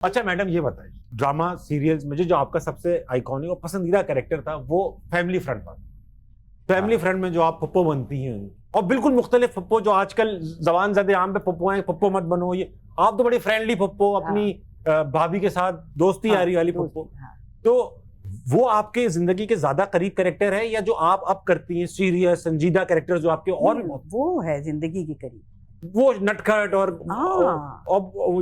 अच्छा मैडम ये बताइए, ड्रामा सीरियल्स में जो आपका सबसे आइकॉनिक और पसंदीदा कैरेक्टर था वो फैमिली फ्रंट था। फैमिली फ्रंट में जो आप पप्पो बनती हैं और बिल्कुल मुख्तलिफ पप्पो जो आजकल जबान ज़द आम पे पप्पो हैं, पप्पो मत बनो, ये आप तो बड़ी फ्रेंडली पप्पो अपनी भाभी के साथ दोस्ती यारी वाली पप्पो। तो वो आपके जिंदगी के ज्यादा करीब कैरेक्टर है या जो आप अब करती हैं सीरियस संजीदा कैरेक्टर जो आपके और वो है जिंदगी के करीब, वो नटखट और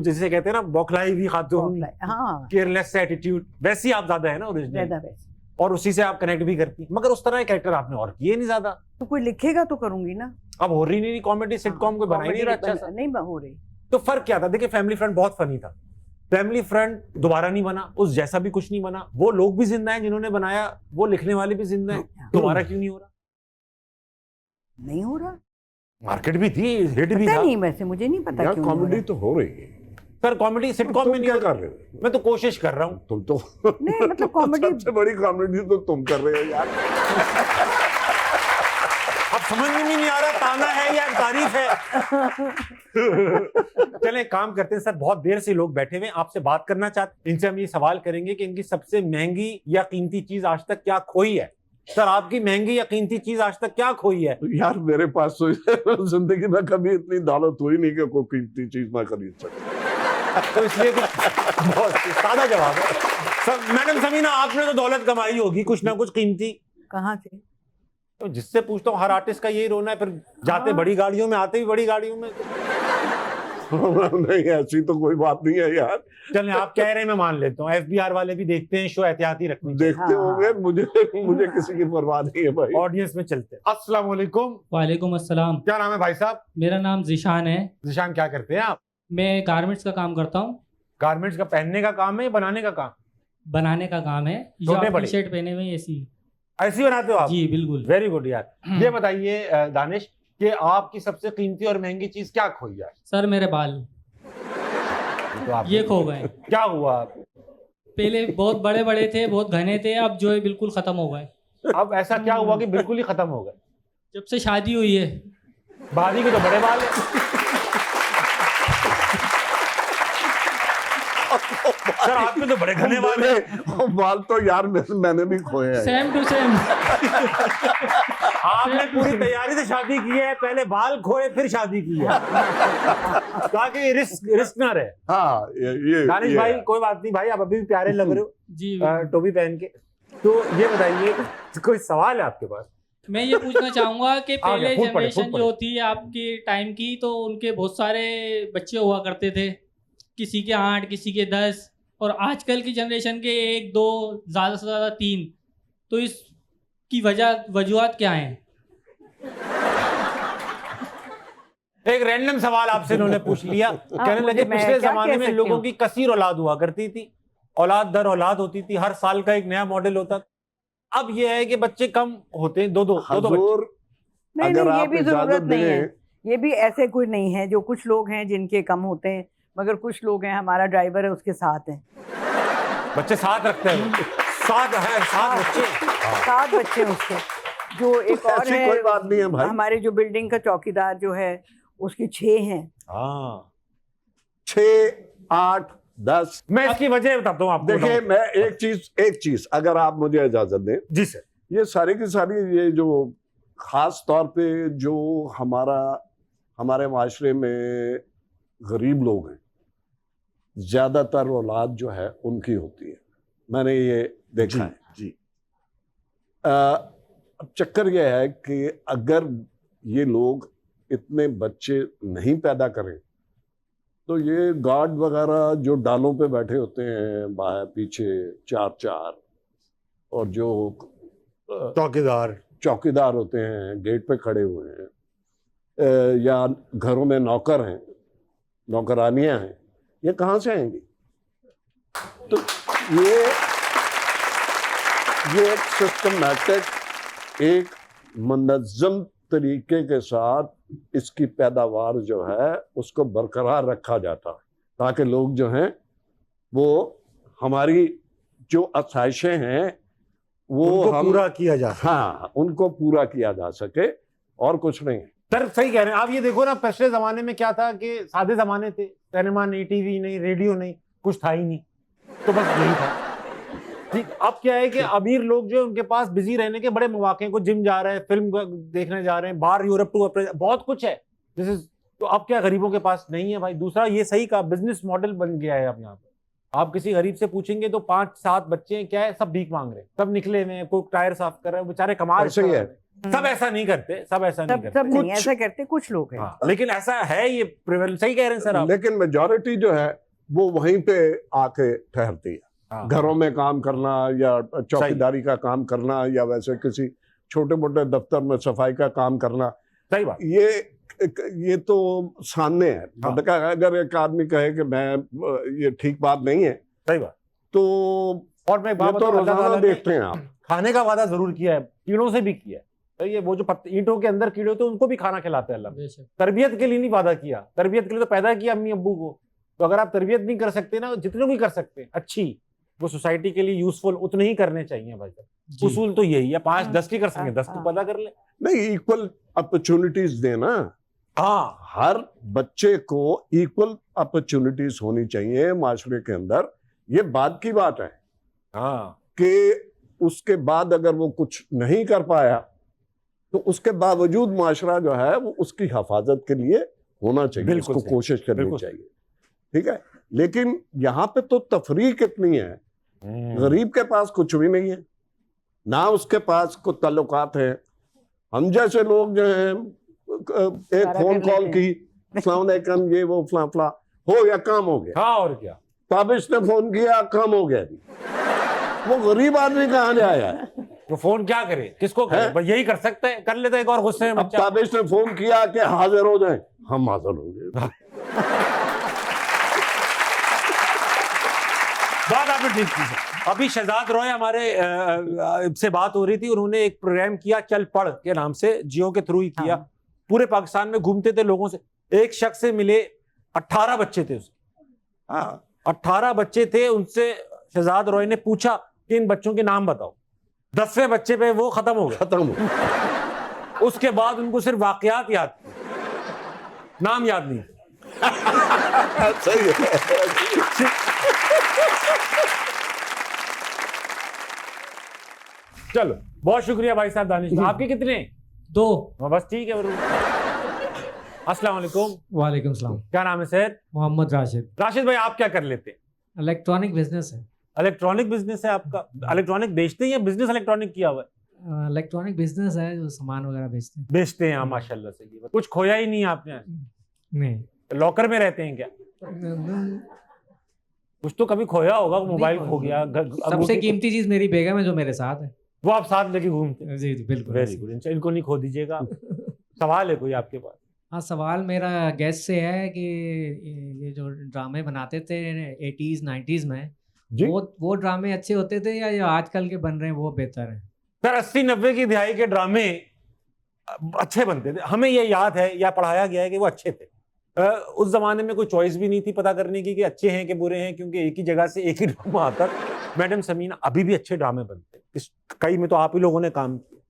जैसे कहते हैं ना बौखलाई हुई खातून, केयरलेस एटीट्यूड, वैसी आप ज्यादा है ना ओरिजिनल, और उसी से आप कनेक्ट भी करती हैं। मगर उस तरह के कैरेक्टर आपने और किए नहीं ज्यादा। तो कोई लिखेगा तो करूंगी ना। अब हो रही नहीं कॉमेडी सिटकॉम कोई बना ही नहीं रहा अच्छा सा। नहीं हो रही। तो फर्क क्या था? देखिए फैमिली फ्रंट बहुत फनी था, फैमिली फ्रंट दोबारा नहीं बना, उस जैसा भी कुछ नहीं बना। वो लोग भी जिंदा हैं जिन्होंने बनाया, वो लिखने वाले भी जिंदा हैं, दोबारा क्यों नहीं हो रहा? नहीं हो रहा, मार्केट भी थी, हिट भी था। नहीं वैसे मुझे नहीं पता क्यों। कॉमेडी तो हो रही है सर, कॉमेडी सिटकॉम में नहीं कर रहे हो। मैं तो कोशिश कर रहा हूँ। तुम तो नहीं मतलब कॉमेडी सबसे बड़ी कॉमेडी तो तुम कर रहे हो यार। अब समझ में नहीं आ रहा ताना है या तारीफ है। चलें काम करते हैं सर, बहुत देर से लोग बैठे हुए आपसे बात करना चाहते हैं। इनसे हम ये सवाल करेंगे कि इनकी सबसे महंगी या कीमती चीज आज तक क्या खोई है। सर आपकी महंगी या कीमती चीज आज तक क्या खोई है? यार मेरे पास तो जिंदगी में कभी इतनी दौलत हुई नहीं कि कोई कीमती चीज मैं खरीद सकूं। तो इसलिए बहुत सादा जवाब है सर। मैडम समीना, आपने तो दौलत कमाई होगी कुछ ना कुछ कीमती। कहाँ से? तो जिससे पूछता हूँ, हर आर्टिस्ट का यही रोना है, फिर जाते बड़ी गाड़ियों में, आते भी बड़ी गाड़ियों में। नहीं ऐसी तो कोई बात नहीं है यार। चलें आप कह रहे हैं, मैं मान लेता हूँ। FBR वाले भी देखते हैं शो, एहतियाती रखनी देखते होंगे। मुझे किसी की परवाह नहीं है भाई। ऑडियंस में चलते हैं। अस्सलाम वालेकुम। वालेकुम अस्सलाम। क्या नाम है भाई साहब? मेरा नाम जिशान है। जिशान, क्या करते हैं आप? मैं गारमेंट्स का काम करता हूँ। गारमेंट्स का पहनने का काम है या बनाने का काम? बनाने का काम है। जो आप टी शर्ट पहने हुए ऐसी बनाते हो आप? जी बिल्कुल। वेरी गुड यार। ये बताइए दानिश कि आपकी सबसे कीमती और महंगी चीज क्या खोई यार? सर मेरे बाल तो ये खो गए। क्या हुआ? पहले बहुत बड़े बड़े थे, बहुत घने थे, अब जो है बिल्कुल खत्म हो गए। अब ऐसा क्या हुआ कि बिल्कुल ही खत्म हो गए? जब से शादी हुई है। भाभी के तो बड़े बाल है। सर आपके तो बड़े घने बाल हैं। बाल तो यार मैंने भी खोए हैं। Same to same. आपने पूरी तैयारी से शादी की है, पहले बाल खोए फिर शादी की है ताकि रिस्क ना रहे। हाँ ये दानिश भाई कोई बात नहीं भाई, आप अभी भी प्यारे लग रहे हो जी टोपी पहन के। तो ये बताइए, कोई सवाल है आपके पास? मैं ये पूछना चाहूंगा कि पहले जनरेशन जो थी आपके टाइम की, तो उनके बहुत सारे बच्चे हुआ करते थे, किसी के 8 किसी के 10, और आजकल की जनरेशन के 1 2 ज़्यादा से ज़्यादा 3। तो इसकी वजूहत क्या है? एक रैंडम सवाल आपसे उन्होंने पूछ लिया। कहने लगे पिछले जमाने में लोगों की कसीर औलाद हुआ करती थी, औलाद दर औलाद होती थी, हर साल का एक नया मॉडल होता था। अब ये है कि बच्चे कम होते हैं, दो बच्चे। नहीं, ये भी जरूरत नहीं है। ये भी ऐसे कोई नहीं है। जो कुछ लोग हैं जिनके कम होते हैं, मगर कुछ लोग हैं, हमारा ड्राइवर है उसके साथ हैं बच्चे, साथ रखते हैं। साथ बच्चे उसके। जो एक और है, कोई बात नहीं है भाई। हमारे जो बिल्डिंग का चौकीदार जो है उसके 6 हैं। 6 8 10। मैं इसकी वजह बताता हूँ आपको। देखिए मैं एक चीज अगर आप मुझे इजाजत दें। जी सर। ये सारी की सारी ये जो खास तौर पे जो हमारे माशरे में गरीब लोग हैं, ज्यादातर औलाद जो है उनकी होती है। मैंने ये देखा है जी। अब चक्कर ये है कि अगर ये लोग इतने बच्चे नहीं पैदा करें तो ये गार्ड वगैरह जो डालों पे बैठे होते हैं बाहर पीछे 4 और जो चौकीदार होते हैं गेट पे खड़े हुए हैं, या घरों में नौकर हैं, नौकरानियां हैं, ये कहाँ से आएंगी? तो ये एक सिस्टमैटिक, एक मुनज़्ज़म तरीके के साथ इसकी पैदावार जो है उसको बरकरार रखा जाता है, ताकि लोग जो हैं वो हमारी जो आसाइशें हैं वो पूरा किया जा सके। हाँ, उनको पूरा किया जा सके और कुछ नहीं। सर सही कह रहे हैं आप। ये देखो ना, पिछले जमाने में क्या था कि सादे जमाने थे, सिनेमा नहीं, टीवी नहीं, रेडियो नहीं, कुछ था ही नहीं, तो बस यही था। ठीक, अब क्या है कि अमीर लोग जो है उनके पास बिजी रहने के बड़े मौके हैं, को जिम जा रहे हैं, फिल्म देखने जा रहे हैं, बाहर यूरोप टूर, बहुत कुछ है। दिस इज, तो अब क्या गरीबों के पास नहीं है भाई। दूसरा ये सही का बिजनेस मॉडल बन गया है अब यहाँ पे। आप किसी गरीब से पूछेंगे तो 5-7 बच्चे हैं, क्या है, सब भीख मांग रहे हैं, सब निकले हुए हैं, कोई टायर साफ कर रहे हैं, बेचारे कमा ऐसे ही है। सब ऐसा नहीं करते, सब ऐसा नहीं करते। सब नहीं कुछ- ऐसा करते, कुछ लोग हैं। हाँ, लेकिन ऐसा है, ये सही कह रहे हैं सर आप। लेकिन मेजॉरिटी जो है वो वहीं पे आके ठहरती है। हाँ, घरों में काम करना या चौकीदारी का काम करना या वैसे किसी छोटे मोटे दफ्तर में सफाई का काम करना, सही बात। ये तो सामने है। हाँ। मतलब अगर एक आदमी कहे कि मैं ये ठीक बात नहीं है, सही बात। तो और मैं एक ये बात तो बताऊं, अल्लाह रोजाना ताला ने देखते हैं आप। खाने का वादा जरूर किया है, कीड़ों से भी किया है। तो ये वो जो ईंटों के अंदर कीड़े होते हैं उनको भी खाना खिलाते हैं अल्लाह। बेशक। तरबियत के लिए नहीं वादा किया, तरबियत के लिए तो पैदा किया अम्मी अब्बू को। तो अगर आप तरबियत नहीं कर सकते ना, जितने भी कर सकते हैं अच्छी, वो सोसाइटी के लिए यूजफुल उतने ही करने चाहिए भाई साहब। जी। उसूल तो यही है, 5-10 की कर सकें, 10 तो हाँ। पैदा कर ले। नहीं, इक्वल अपॉर्चुनिटीज देना, हाँ, हर बच्चे को इक्वल अपॉर्चुनिटीज होनी चाहिए माशरे के अंदर। ये बात की बात है हाँ, कि उसके बाद अगर वो कुछ नहीं कर पाया तो उसके बावजूद माशरा जो है वो उसकी हिफाजत के लिए होना चाहिए, बिल्कुल उसको सही, कोशिश करनी बिल्कुल चाहिए। ठीक है, लेकिन यहाँ पे तो तफरीक इतनी है, गरीब के पास कुछ भी नहीं है, ना उसके पास कोई ताल्लुकात है। हम जैसे लोग जो हैं एक सारा फोन कर कॉल लेते की, अस्सलाम वालेकुम, ये वो फला फला, हो गया, काम हो गया। हाँ, और क्या। ताबिश ने फोन किया, काम हो गया जी। वो गरीब आदमी कहाँ जाया है? वो फोन क्या करे, किसको करे, है? बस यही कर सकता है, कर लेता है एक और गुस्से में अब बच्चा। ताबिश ने फोन किया कि हाजिर हो जाए, हम हाजिर हो गए। बात आपने ठीक की है। अभी शहजाद रॉय हमारे से बात हो रही थी, उन्होंने एक प्रोग्राम किया चल पढ़ के नाम से, जियो के थ्रू ही किया। हाँ। पूरे पाकिस्तान में घूमते थे, लोगों से, एक शख्स से मिले, 18 बच्चे थे उसके। हाँ, 18 बच्चे थे, उनसे शहजाद रॉय ने पूछा कि इन बच्चों के नाम बताओ। 10वें बच्चे पे वो खत्म हो गया। खत्म हो। उसके बाद उनको सिर्फ वाकयात याद थे, नाम याद नहीं। सही है। चलो, बहुत शुक्रिया भाई साहब दानिश। आपके कितने? 2। हाँ, बस ठीक है। अस्सलाम वालेकुम। वालेकुम सलाम। क्या नाम है सर? मोहम्मद राशिद। राशिद भाई, आप क्या कर लेते हैं? इलेक्ट्रॉनिक बिजनेस है। इलेक्ट्रॉनिक बिजनेस है आपका? इलेक्ट्रॉनिक बेचते हैं या बिजनेस इलेक्ट्रॉनिक किया हुआ है? इलेक्ट्रॉनिक बिजनेस है, जो सामान वगैरह बेचते हैं। बेचते हैं, हाँ, माशाल्लाह से। ये कुछ खोया ही नहीं आपने? नहीं, लॉकर में रहते हैं क्या? कुछ तो कभी खोया होगा, मोबाइल खो गया, सबसे कीमती चीज मेरी बेगम है जो मेरे साथ है। वो आप साथ लेके घूमते हैं? जी बिल्कुल। Very good. इनको नहीं खो दीजिएगा। सवाल है कोई आपके पास? हाँ, सवाल मेरा गेस्ट से है कि ये जो ड्रामे बनाते थे 80s 90s में, जी, वो ड्रामे अच्छे होते थे या जो आजकल के बन रहे हैं वो बेहतर है? सर, 80-90 की दिहाई के ड्रामे अच्छे बनते थे, हमें ये याद है या पढ़ाया गया है कि वो अच्छे थे। उस जमाने में कोई चॉइस भी नहीं थी पता करने की कि अच्छे हैं कि बुरे हैं, क्योंकि एक ही जगह से एक ही ड्रामा आता था। मैडम समीना, अभी भी अच्छे ड्रामे बनते हैं, इस कई में तो आप ही लोगों ने काम किया।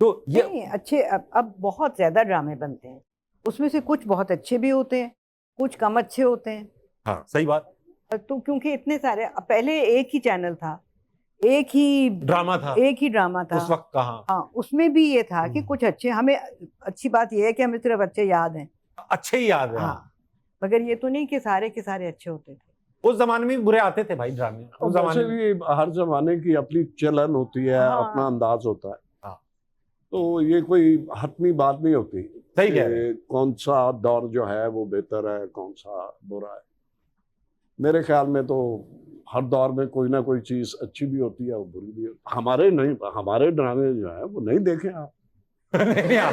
तो ये नहीं, अच्छे अब बहुत ज्यादा ड्रामे बनते हैं, उसमें से कुछ बहुत अच्छे भी होते हैं, कुछ कम अच्छे होते हैं। हाँ, सही बात। तो क्योंकि इतने सारे, पहले एक ही चैनल था, एक ही ड्रामा था था उस वक्त। कहाँ हाँ, उसमें भी ये था कि कुछ अच्छे, हमें अच्छी बात ये है कि हमें सिर्फ अच्छे याद हैं। अच्छे ही याद है। हाँ, मगर ये तो नहीं कि सारे के सारे अच्छे होते थे। उस जमाने में भी बुरे आते थे भाई ड्रामे। उस वैसे जमाने में भी हर जमाने की अपनी चलन होती है, हाँ। अपना अंदाज होता है। हाँ। तो ये कोई हतमी बात नहीं होती सही कह रहे हैं। कि कौन सा दौर जो है वो बेहतर है, कौन सा बुरा है। मेरे ख्याल में तो हर दौर में कोई ना कोई चीज अच्छी भी होती है और बुरी भी होती है। हमारे ड्रामे जो है वो नहीं देखे आप। नहीं, आप